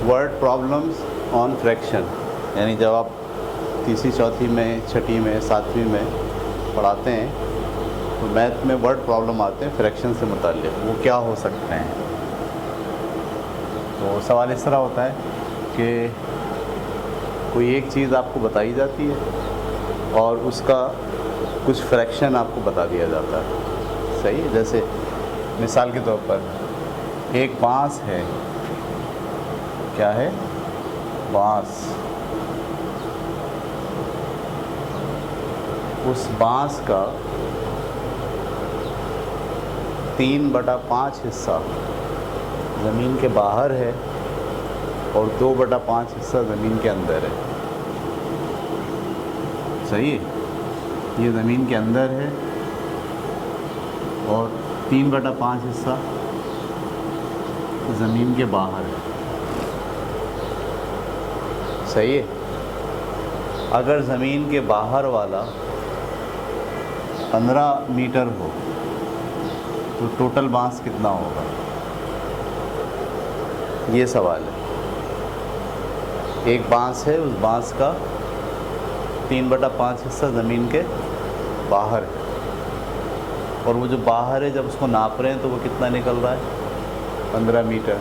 Word problems on fraction, यानी जब आप तीसरी, चौथी में, छठी में, सातवीं में पढ़ाते हैं तो मैथ में वर्ड प्रॉब्लम आते हैं फ्रैक्शन से मुताल्लिक़, वो क्या हो सकते हैं। तो सवाल इस तरह होता है कि कोई एक चीज़ आपको बताई जाती है और उसका कुछ फ्रैक्शन आपको बता दिया जाता है, सही है। जैसे मिसाल के तौर पर एक बांस है, क्या है, बांस। उस बांस का 3/5 हिस्सा ज़मीन के बाहर है और 2/5 हिस्सा ज़मीन के अंदर है, सही है। ये ज़मीन के अंदर है और 3/5 हिस्सा ज़मीन के बाहर है, सही है। अगर ज़मीन के बाहर वाला 15 मीटर हो तो टोटल बांस कितना होगा, ये सवाल है। एक बांस है, उस बांस का 3/5 हिस्सा ज़मीन के बाहर है और वो जो बाहर है जब उसको नाप रहे हैं तो वो कितना निकल रहा है, 15 मीटर।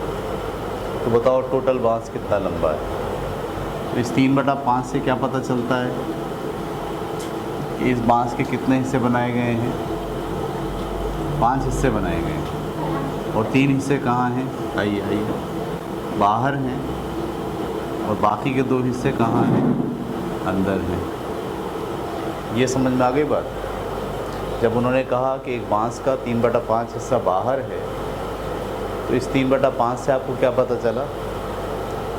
तो बताओ टोटल बांस कितना लंबा है। तो इस 3/5 से क्या पता चलता है कि इस बांस के कितने हिस्से बनाए गए हैं, 5 हिस्से बनाए गए हैं और 3 हिस्से कहाँ हैं, आइए बाहर हैं और बाकी के 2 हिस्से कहाँ हैं, अंदर हैं। ये समझ में आ गई बात। जब उन्होंने कहा कि एक बांस का 3/5 हिस्सा बाहर है तो इस 3/5 से आपको क्या पता चला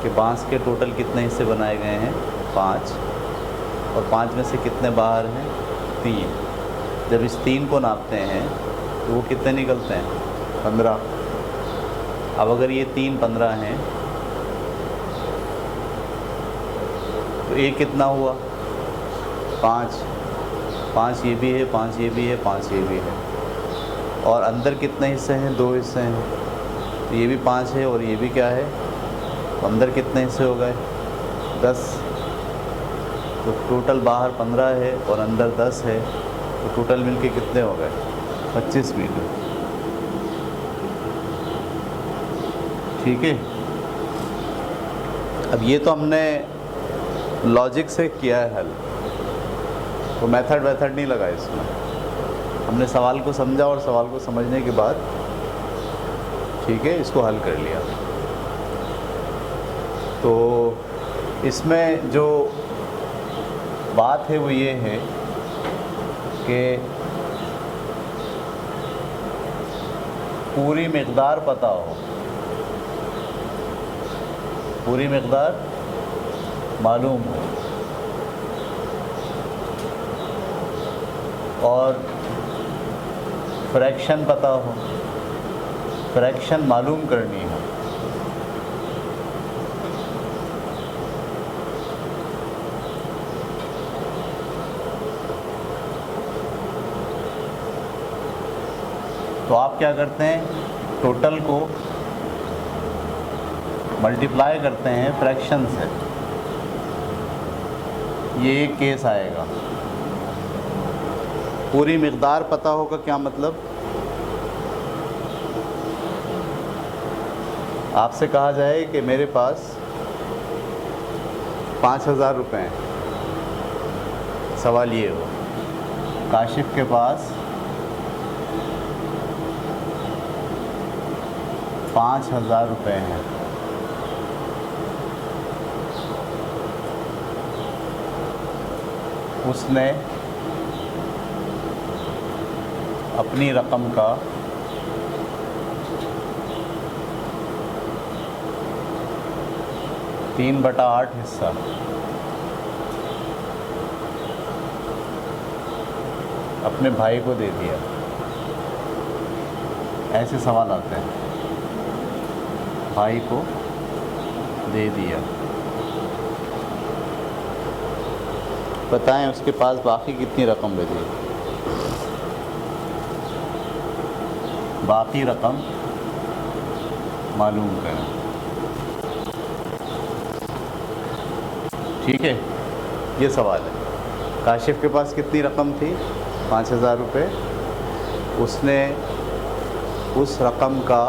कि बांस के टोटल कितने हिस्से बनाए गए हैं, 5, और 5 में से कितने बाहर हैं, 3। जब इस 3 को नापते हैं तो वो कितने निकलते हैं, 15। अब अगर ये 3 15 हैं तो एक कितना हुआ, 5 ये भी है, 5 ये भी है, 5 ये भी है। और अंदर कितने हिस्से हैं, 2 हिस्से हैं। तो ये भी 5 है और ये भी क्या है, तो अंदर कितने हिस्से हो गए, 10। तो टोटल बाहर 15 है और अंदर 10 है, तो टोटल मिलके कितने हो गए, 25 मीटर। ठीक है। अब ये तो हमने लॉजिक से किया है हल, तो मेथड नहीं लगा इसमें। हमने सवाल को समझा और सवाल को समझने के बाद, ठीक है, इसको हल कर लिया। तो इसमें जो बात है वो ये है कि पूरी मिक़दार पता हो, पूरी मिक़दार मालूम हो और फ्रैक्शन पता हो, फ्रैक्शन मालूम करनी हो। तो आप क्या करते हैं, टोटल को मल्टीप्लाई करते हैं फ्रैक्शन से। ये एक केस आएगा। पूरी मिक़दार पता होगा क्या मतलब, आपसे कहा जाए कि मेरे पास 5,000 रुपये हैं। सवाल ये हो, काशिफ के पास 5,000 रुपये हैं। उसने अपनी रकम का 3/8 हिस्सा अपने भाई को दे दिया। ऐसे सवाल आते हैं, भाई को दे दिया, बताएं उसके पास बाकी कितनी रकम बची। बाकी रकम मालूम करें। ठीक है, ये सवाल है। काशिफ के पास कितनी रकम थी? 5,000 रुपये। उसने उस रकम का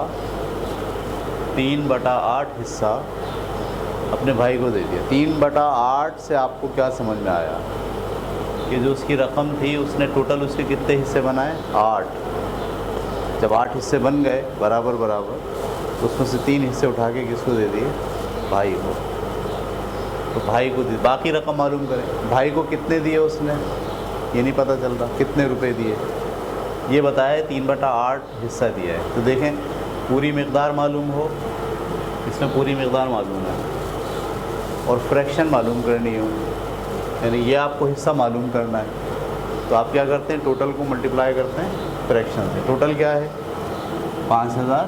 3/8 हिस्सा अपने भाई को दे दिया। 3/8 से आपको क्या समझ में आया कि जो उसकी रकम थी उसने टोटल उसके कितने हिस्से बनाए? 8। जब 8 हिस्से बन गए बराबर बराबर, तो उसमें से 3 हिस्से उठा के किसको दे दिए? भाई को। तो भाई को दी, बाकी रकम मालूम करें। भाई को कितने दिए उसने, ये नहीं पता चल रहा। कितने रुपए दिए ये बताया, 3/8 हिस्सा दिया है। तो देखें, पूरी मिक़दार मालूम हो, इसमें पूरी मिक़दार मालूम है, और फ्रैक्शन मालूम करनी हो, यानी ये आपको हिस्सा मालूम करना है। तो आप क्या करते हैं? टोटल को मल्टीप्लाई करते हैं फ्रैक्शन से। टोटल क्या है? 5,000।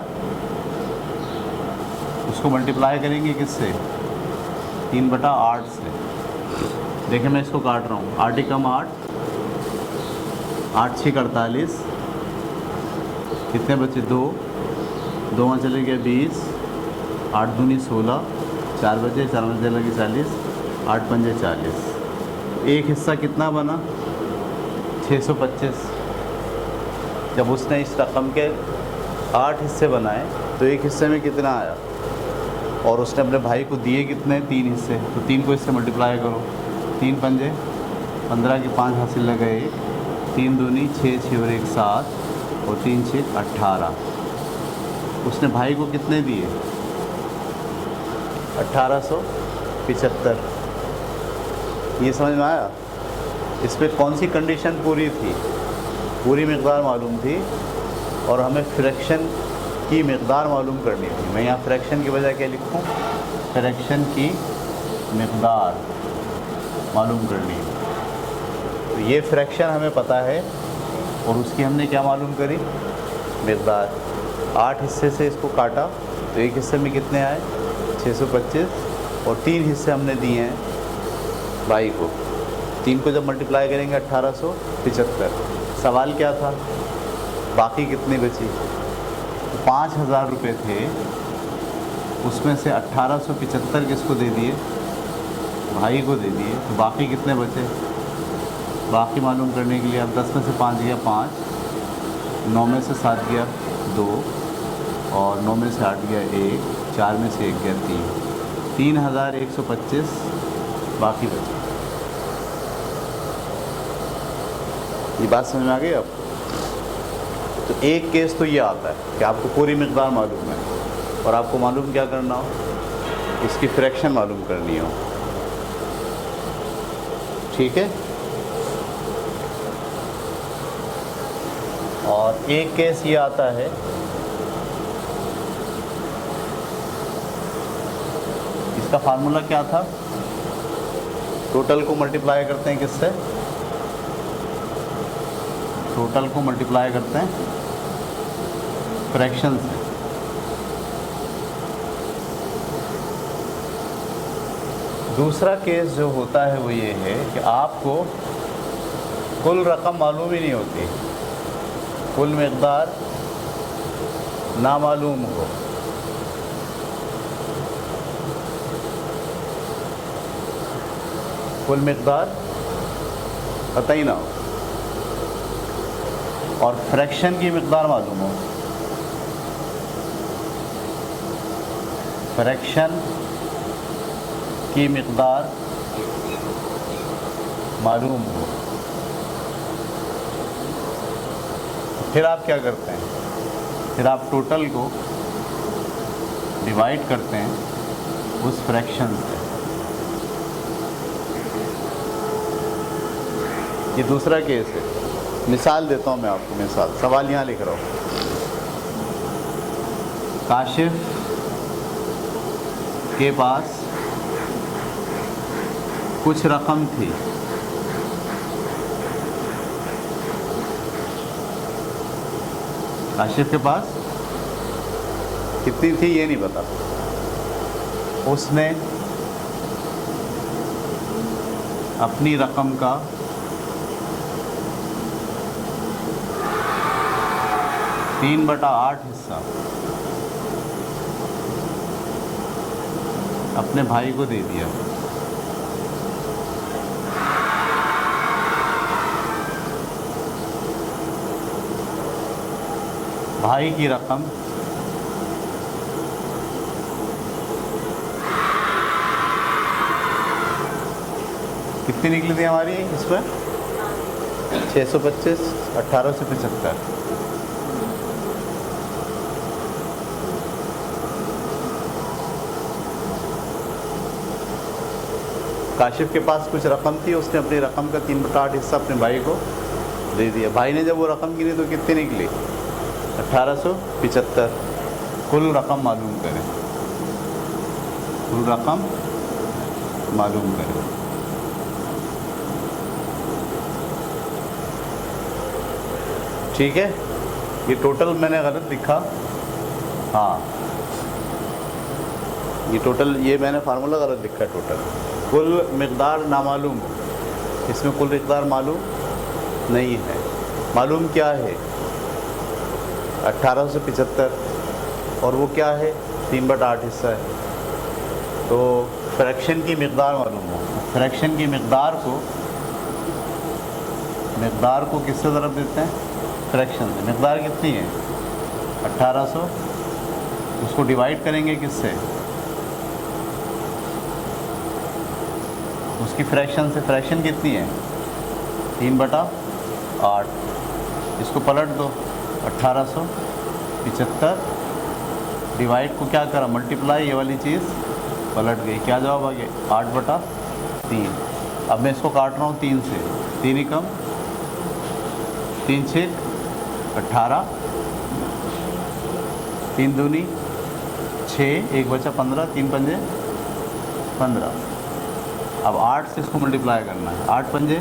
उसको मल्टीप्लाई करेंगे किससे? 3/8 से। देखिए मैं इसको काट रहा हूँ। 8 एकम 8, 8 6 48, कितने बचे? 2 2 वहाँ चले गए 20, 8 दूनी 16, 4 बजे, 4 में चले गए 40, 8 पंजे 40। एक हिस्सा कितना बना? 625। जब उसने इस रकम के 8 हिस्से बनाए तो एक हिस्से में कितना आया? और उसने अपने भाई को दिए कितने? 3 हिस्से। तो 3 को इससे मल्टीप्लाई करो। 3 पंजे 15 की 5 हासिल लगे 1, 3 दूनी 6, 6 और 1 7, और 3 6 18। उसने भाई को कितने दिए? 1875। ये समझ में आया? इस पर कौन सी कंडीशन पूरी थी? पूरी मिक़दार मालूम थी, और हमें फ्रैक्शन की मिक़दार मालूम करनी थी। मैं यहाँ फ्रैक्शन की बजाय क्या लिखूँ? फ्रैक्शन की मिक़दार मालूम करनी है। तो ये फ्रैक्शन हमें पता है, और उसकी हमने क्या मालूम करी? मिक़दार। 8 हिस्से से इसको काटा तो एक हिस्से में कितने आए? 625, और 3 हिस्से हमने दिए हैं भाई को। 3 को जब मल्टीप्लाई करेंगे 1875। सवाल क्या था? बाकी कितनी बची? 5,000 रुपये थे, उसमें से 1875 किसको दे दिए? भाई को दे दिए। तो बाकी कितने बचे? बाकी मालूम करने के लिए अब 10 में से 5 गया 5, 9 में से 7 गया 2, और 9 में से 8 गया 1, 4 में से 1 गया 3, 3,125 बाकी बचे। ये बात समझ में आ गई आपको? तो एक केस तो ये आता है कि आपको पूरी मिक़दार मालूम है, और आपको मालूम क्या करना हो? इसकी फ्रैक्शन मालूम करनी हो। ठीक है? और एक केस ये आता है इसका फार्मूला क्या था? टोटल को मल्टीप्लाई करते हैं किससे? टोटल को मल्टीप्लाई करते हैं फ्रैक्शन से। दूसरा केस जो होता है वो ये है कि आपको कुल रकम मालूम ही नहीं होती, कुल मिक़दार नामालूम हो। कुल मिक़दार पता ही ना हो, और फ्रैक्शन की मिक़दार मालूम हो। फ्रैक्शन की मिक़दार मालूम हो, फिर आप क्या करते हैं? फिर आप टोटल को डिवाइड करते हैं उस फ्रैक्शन से। ये दूसरा केस है। मिसाल देता हूँ मैं आपको। मिसाल, सवाल यहाँ लिख रहा हूँ। काशिफ के पास कुछ रकम थी, काशिफ के पास कितनी थी ये नहीं पता। उसने अपनी रकम का 3/8 हिस्सा अपने भाई को दे दिया। भाई की रकम कितनी निकली थी हमारी इस पर? 625, 1875। काशिफ के पास कुछ रकम थी, उसने अपनी रकम का 3/8 हिस्सा अपने भाई को दे दिया। भाई ने जब वो रकम गिनी तो कितनी निकली? 1875। कुल रकम मालूम करें, कुल रकम मालूम करें। ठीक है, ये टोटल मैंने गलत लिखा। हाँ, ये टोटल, ये मैंने फार्मूला गलत लिखा। टोटल कुल मिक़दार नामालूम, इसमें कुल मिक़दार मालूम नहीं है। मालूम क्या है? 1875, और वो क्या है? 3/8 हिस्सा है। तो फ्रैक्शन की मिक़दार मालूम हो। फ्रैक्शन की मिक़दार को किससे ज़रब देते हैं? फ्रैक्शन से। मिक़दार कितनी है? 1800। उसको डिवाइड करेंगे किससे? उसकी फ्रैक्शन से। फ्रैक्शन कितनी है? 3/8। इसको पलट दो। 1875 डिवाइड को क्या करा? मल्टीप्लाई, ये वाली चीज़ पलट गई। क्या जवाब आ गया? 8/3। अब मैं इसको काट रहा हूँ 3 से। 3 ही कम, 3 6 18, 3 दूनी 6, 1 बचा 15, 3 पंजे 15। अब 8 से इसको मल्टीप्लाई करना है। 8 पंजे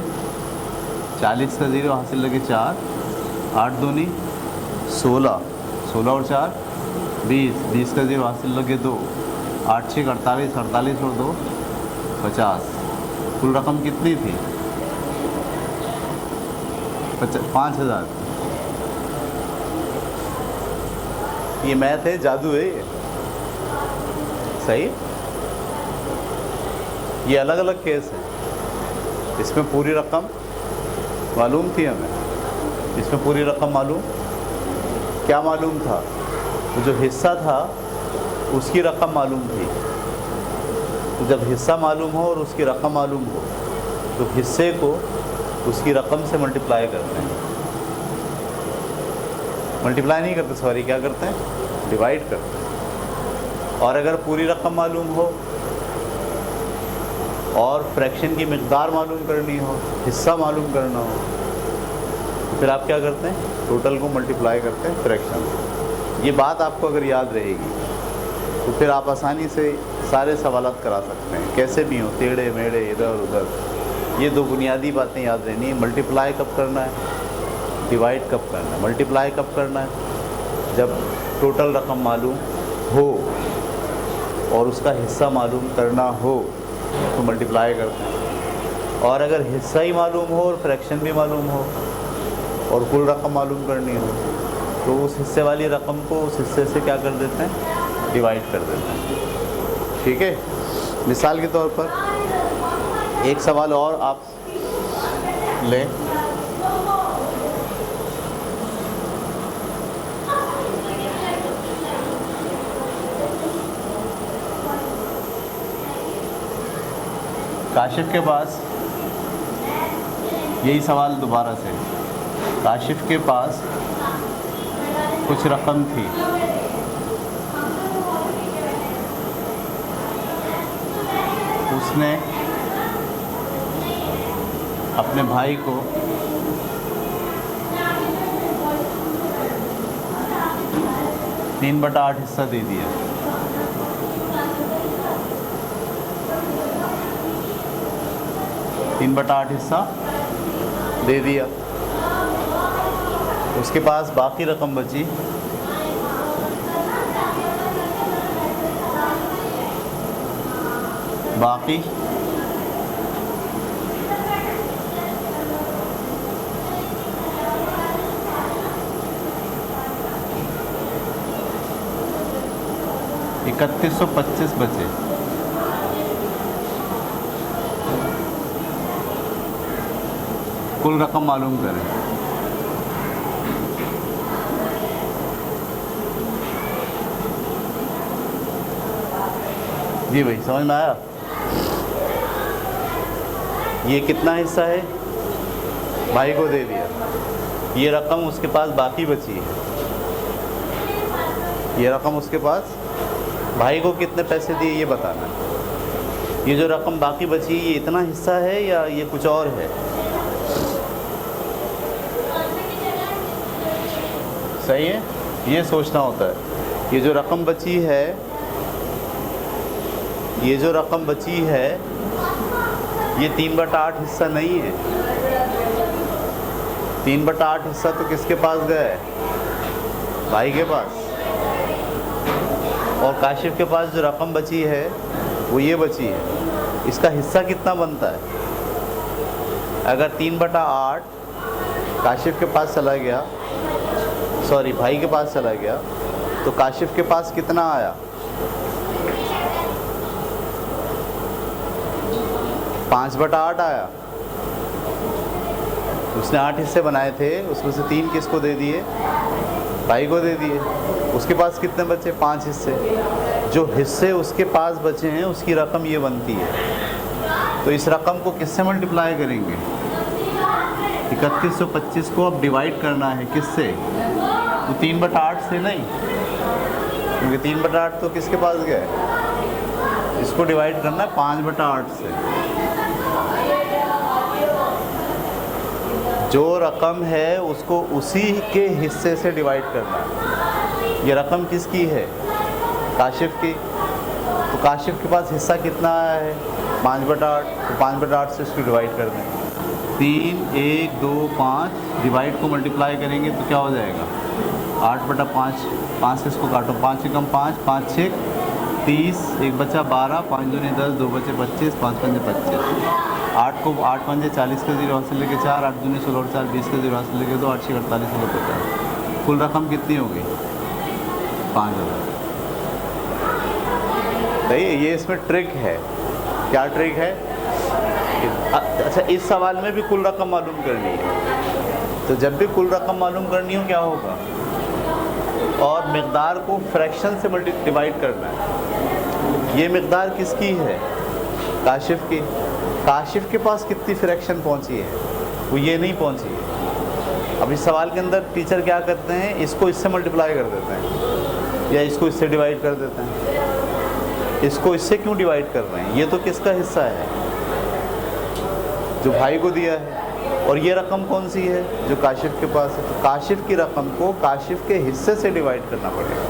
40 का 0 हासिल लगे 4, 8 दूनी 16, 16 और 4 20, 20 का 0 हासिल लगे 2, 8 6 48, 48 और 2 50। कुल रकम कितनी थी? 5000। ये मैथ है, जादू है ये। सही। ये अलग अलग केस है। इसमें पूरी रकम मालूम थी हमें, इसमें पूरी रकम मालूम। क्या मालूम था? तो जो हिस्सा था उसकी रकम मालूम थी। तो जब हिस्सा मालूम हो और उसकी रकम मालूम हो तो हिस्से को उसकी रकम से मल्टीप्लाई करते हैं। मल्टीप्लाई नहीं करते, सॉरी, क्या करते हैं? डिवाइड करते हैं। और अगर पूरी रकम मालूम हो और फ्रैक्शन की मिक़दार मालूम करनी हो, हिस्सा मालूम करना हो, तो फिर आप क्या करते हैं? टोटल को मल्टीप्लाई करते हैं फ्रैक्शन से। ये बात आपको अगर याद रहेगी तो फिर आप आसानी से सारे सवालात करा सकते हैं, कैसे भी हो, टेढ़े मेढ़े, इधर उधर। ये 2 बुनियादी बातें याद रहनी है। मल्टीप्लाई कब करना है, डिवाइड कब करना है। मल्टीप्लाई कब करना है? जब टोटल रकम मालूम हो और उसका हिस्सा मालूम करना हो तो मल्टीप्लाई करते हैं। और अगर हिस्सा ही मालूम हो और फ्रैक्शन भी मालूम हो और कुल रकम मालूम करनी हो तो उस हिस्से वाली रकम को उस हिस्से से क्या कर देते हैं? डिवाइड कर देते हैं। ठीक है। मिसाल के तौर पर एक सवाल और आप लें। काशिफ के पास यही सवाल दोबारा से। काशिफ के पास कुछ रकम थी, उसने अपने भाई को 3/8 हिस्सा दे दिया। तीन बटा आठ हिस्सा दे दिया। उसके पास बाकी रकम बची बाकी 3125 बचे। कुल रकम मालूम करें। जी भाई, समझ में आया? ये कितना हिस्सा है, भाई को दे दिया, ये रकम उसके पास बाकी बची है, ये रकम उसके पास, भाई को कितने पैसे दिए ये बताना है। ये जो रकम बाकी बची ये इतना हिस्सा है या ये कुछ और है? सही है, ये सोचना होता है। ये जो रकम बची है, ये जो रकम बची है ये 3/8 हिस्सा नहीं है। 3/8 हिस्सा तो किसके पास गया है, भाई के पास। और काशिफ के पास जो रकम बची है वो ये बची है, इसका हिस्सा कितना बनता है? अगर 3/8 काशिफ के पास चला गया, सॉरी भाई के पास चला गया, तो काशिफ के पास कितना आया? 5/8 आया। उसने 8 हिस्से बनाए थे, उसमें से 3 किसको दे दिए, भाई को दे दिए। उसके पास कितने बचे, 5 हिस्से। जो हिस्से उसके पास बचे हैं उसकी रकम ये बनती है। तो इस रकम को किससे मल्टीप्लाई करेंगे? 3125 को अब डिवाइड करना है किससे? तो 3/8 से नहीं, क्योंकि 3/8 तो किसके पास गया है, इसको डिवाइड करना है 5/8 से। जो रकम है उसको उसी के हिस्से से डिवाइड करना है। ये रकम किसकी है, काशिफ की। तो काशिफ के पास हिस्सा कितना आया है, 5/8। तो 5/8 से इसको डिवाइड कर दें। 3, 1, 2, 5 डिवाइड को मल्टीप्लाई करेंगे तो क्या हो जाएगा, 8/5। 5 से इसको काटो, 5 से कम 5, 5 6 30, 1 बचा 12, 5 दूनी 10, 2 बचे 25, 5 पंजे 25। 8 को 8 पंजे 40 के 0 हाथ से लेके 4, 8 दूनी 16 और 4 20 के 0 हाथ से लेके 2, 8 6 48 16 50। कुल रकम कितनी होगी, 5000। सही है, ये इसमें ट्रिक है। क्या ट्रिक है? अच्छा, इस सवाल में भी कुल रकम मालूम करनी है। तो जब भी कुल रकम मालूम करनी हो क्या होगा, और मिक़दार को फ्रैक्शन से डिवाइड करना है। ये मिक़दार किसकी है, काशिफ की। काशिफ के पास कितनी फ्रैक्शन पहुंची है, वो ये नहीं पहुंची है। अब इस सवाल के अंदर टीचर क्या करते हैं, इसको इससे मल्टीप्लाई कर देते हैं या इसको इससे डिवाइड कर देते हैं। इसको इससे क्यों डिवाइड कर रहे हैं, ये तो किसका हिस्सा है, जो भाई को दिया है। और ये रकम कौन सी है, जो काशिफ के पास है। तो काशिफ की रकम को काशिफ के हिस्से से डिवाइड करना पड़ेगा।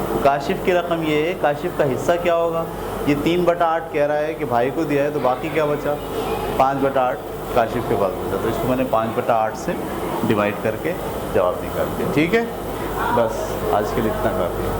तो काशिफ की रकम ये है, काशिफ का हिस्सा क्या होगा, ये 3/8 कह रहा है कि भाई को दिया है, तो बाकी क्या बचा, 5/8 काशिफ के पास बचा। तो इसको मैंने 5/8 से डिवाइड करके जवाब निकाल दिया। ठीक है, बस आज के लिए इतना काफ़ी है।